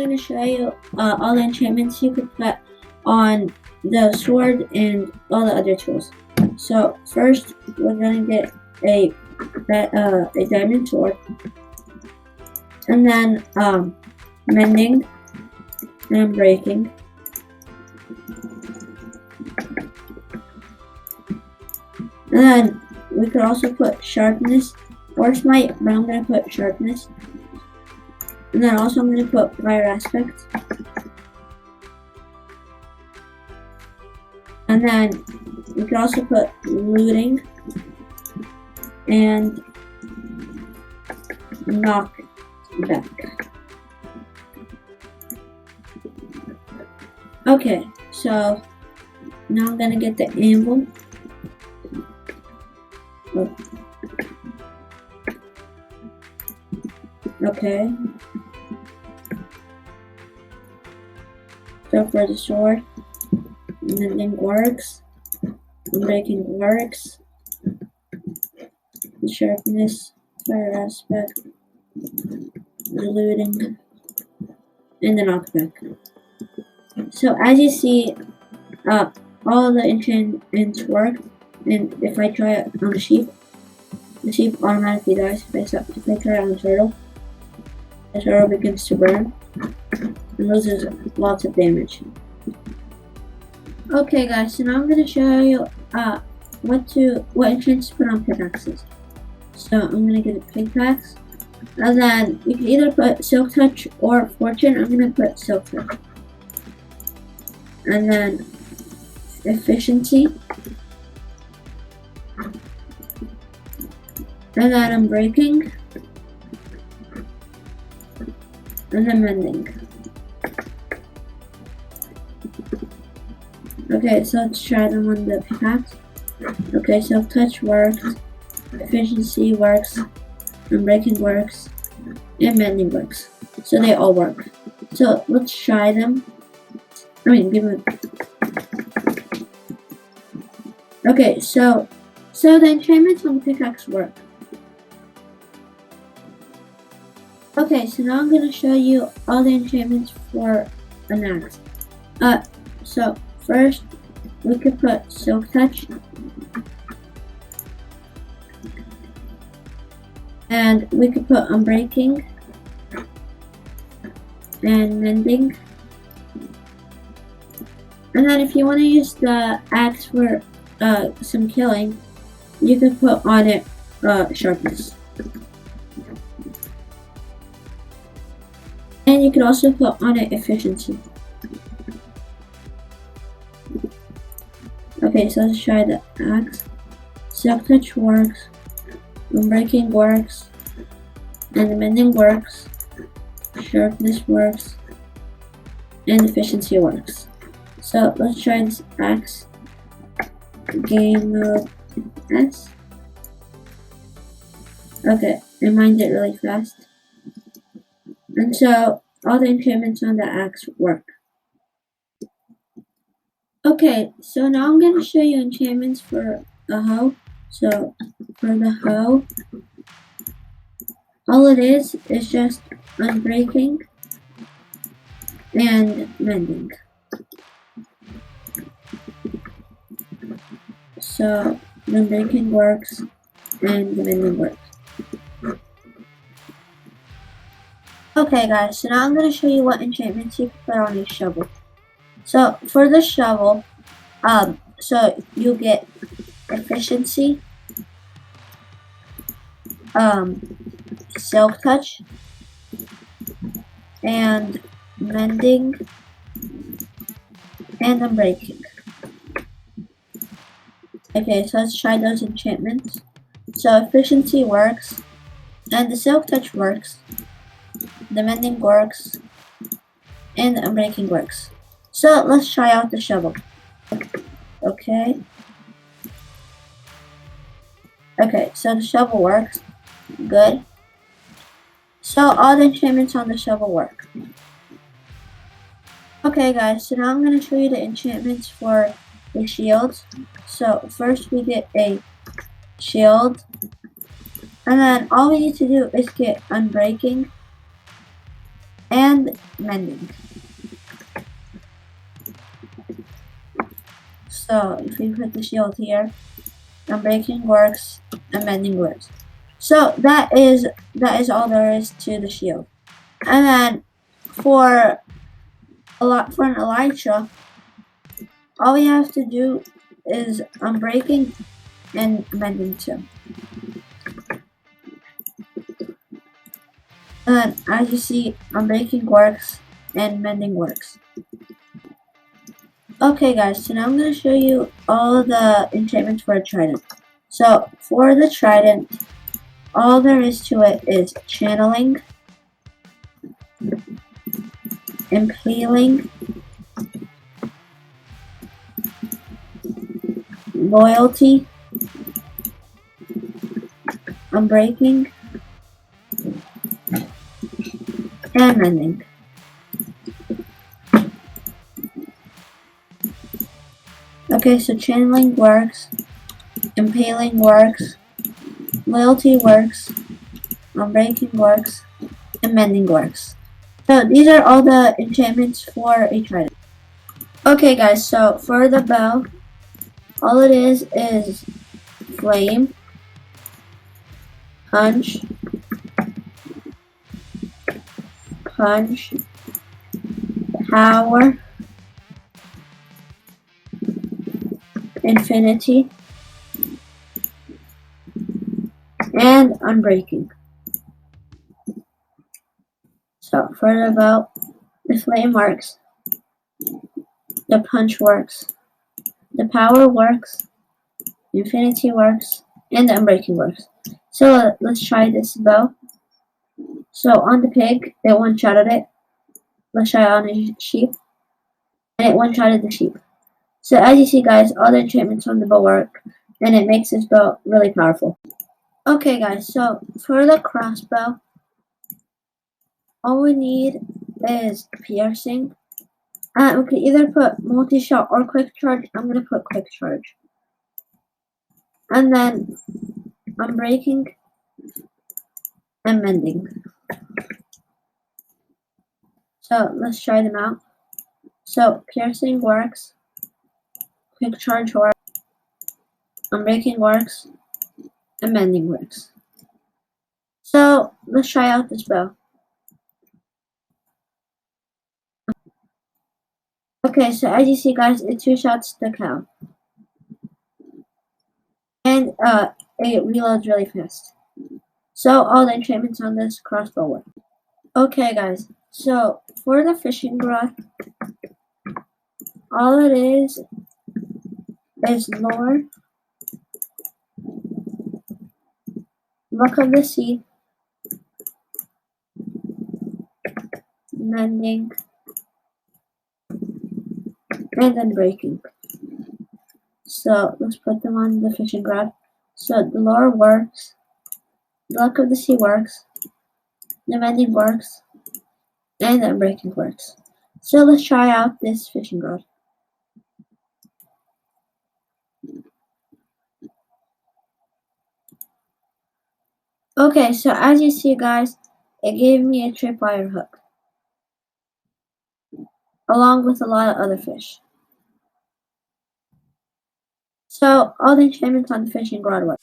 going to show you all the enchantments you could put on the sword and all the other tools. So first, we're going to get a diamond sword, and then mending and breaking, and then we could also put sharpness or smite, but I'm going to put sharpness. And then also I'm going to put fire aspect. And then we could also put looting and knock back. Okay, so now I'm going to get the anvil. Oh. Okay. So for the sword, mending works, breaking works, sharpness, fire aspect, looting, and the knockback. So as you see, all the enchantments work, and if I try it on the sheep automatically dies. If I try it on the turtle begins to burn and loses lots of damage. Okay guys, so now I'm going to show you what enchants to put on pickaxes. So I'm going to get a pickaxe, and then you can either put silk touch or fortune. I'm going to put silk touch. And then efficiency. And then I'm breaking. And then mending. Okay, so let's try them on the pickaxe. Okay, so touch works, efficiency works, and breaking works, and mending works. So they all work. So let's try them. Okay, so the enchantments on the pickaxe work. Okay, so now I'm going to show you all the enchantments for an axe. So first, we could put silk touch, and we could put unbreaking, and mending. And then if you want to use the axe for some killing, you could put on it sharpness. And you could also put on it efficiency. Okay, so let's try the axe. Silk touch works, unbreaking works, and mending works, sharpness works, and efficiency works. So let's try this axe. Game mode S. Okay, it mined it really fast. And so all the enchantments on the axe work. Okay, so now I'm going to show you enchantments for a hoe. So for the hoe, all it is just unbreaking and mending. So the unbreaking works and the mending works. Okay guys, so now I'm going to show you what enchantments you can put on a shovel. So for the shovel, so you get efficiency, silk touch, and mending, and unbreaking. Okay, so let's try those enchantments. So efficiency works, and the silk touch works, the mending works, and the unbreaking works. So let's try out the shovel. Okay. Okay, so the shovel works. Good. So all the enchantments on the shovel work. Okay guys, so now I'm going to show you the enchantments for the shields. So first we get a shield, and then all we need to do is get unbreaking, and mending. So if we put the shield here, unbreaking works and mending works. So that is all there is to the shield. And then for an Elytra, all we have to do is unbreaking and mending too. And as you see, unbreaking works and mending works. Okay guys, so now I'm going to show you all the enchantments for a Trident. So for the Trident, all there is to it is channeling, impaling, loyalty, unbreaking, and mending. Okay, so channeling works, impaling works, loyalty works, unbreaking works, and mending works. So these are all the enchantments for a Trident. Okay guys, so for the bow, all it is flame, punch, punch, power, infinity, and unbreaking. So for the bow, the flame works, the punch works, the power works, infinity works, and the unbreaking works. So let's try this bow. So on the pig, it one-shotted it. Let's try on a sheep, and it one-shotted the sheep. So as you see guys, all the enchantments on the bow work, and it makes this bow really powerful. Okay guys, so for the crossbow, all we need is piercing. We can either put multi-shot or quick charge. I'm going to put quick charge. And then unbreaking and mending. So let's try them out. So piercing works, quick charge works, unbreaking works, and mending works. So let's try out this bow. Okay, so as you see guys, it two-shots the cow. And it reloads really fast. So all the enchantments on this crossbow work. Okay guys, so for the fishing rod, all it is lore, luck of the sea, mending, and unbreaking. So let's put them on the fishing rod. So the lore works, the luck of the sea works, the mending works, and the unbreaking works. So let's try out this fishing rod. Okay, so as you see guys, it gave me a tripwire hook, along with a lot of other fish. So all the enchantments on the fishing rod work.